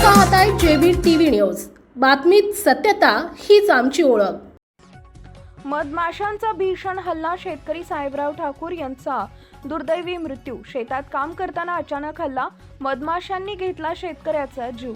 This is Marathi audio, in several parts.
पाहताय जेबी टीव्ही न्यूज। बातमीत सत्यता हीच आमची ओळख। मधमाशांचा भीषण हल्ला, शेतकरी साहेबराव ठाकूर यांचा दुर्दैवी मृत्यू। शेतात काम करताना अचानक हल्ला, मधमाशांनी घेतला शेतकऱ्याचा जीव।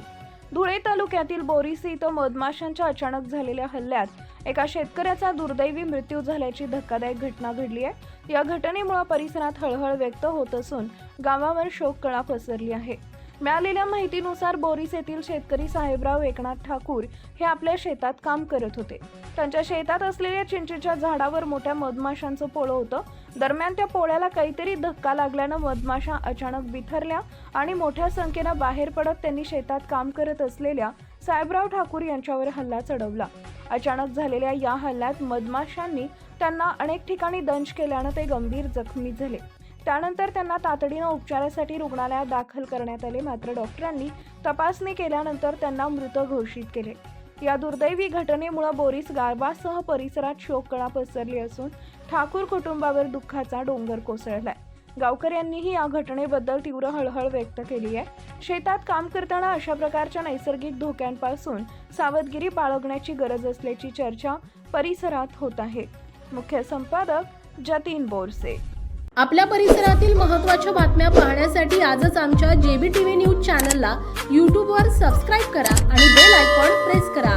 धुळे तालुक्यातील बोरीसी इथं मधमाशांच्या अचानक झालेल्या हल्ल्यात एका शेतकऱ्याचा दुर्दैवी मृत्यू झाल्याची धक्कादायक घटना घडली आहे। या घटनेमुळे परिसरात हळहळ व्यक्त होत असून गावावर शोककळा पसरली आहे। मिळालेल्या माहितीनुसार बोरीस येथील शेतकरी साहेबराव एकनाथ ठाकूर हे आपल्या शेतात काम करत होते। त्यांच्या शेतात असलेल्या चिंचेच्या झाडावर मोठ्या मधमाशांचं पोळं होतं। दरम्यान त्या पोळ्याला काहीतरी धक्का लागल्यानं मधमाशा अचानक बिथरल्या आणि मोठ्या संख्येनं बाहेर पडत त्यांनी शेतात काम करत असलेल्या साहेबराव ठाकूर यांच्यावर हल्ला चढवला। अचानक झालेल्या या हल्ल्यात मधमाशांनी त्यांना अनेक ठिकाणी दंश केल्यानं ते गंभीर जखमी झाले। त्यानंतर त्यांना तातडीनं उपचारासाठी रुग्णालयात दाखल करण्यात आले, मात्र डॉक्टरांनी तपासणी केल्यानंतर त्यांना मृत घोषित केले। या दुर्दैवी घटनेमुळे बोरीस गावासह परिसरात शोककळा पसरली असून ठाकूर कुटुंबावर दुःखाचा डोंगर कोसळलाय। गावकऱ्यांनीही या घटनेबद्दल तीव्र हळहळ व्यक्त केली आहे। शेतात काम करताना अशा प्रकारच्या नैसर्गिक धोक्यांपासून सावधगिरी बाळगण्याची गरज असल्याची चर्चा परिसरात होत आहे। मुख्य संपादक जतीन बोरसे। आपल्या परिसरातील महत्त्वाच्या बातम्या पाहण्यासाठी आजच आमच्या जेबी टीव्ही न्यूज चॅनलला YouTube वर सबस्क्राइब करा आणि बेल आयकॉन प्रेस करा।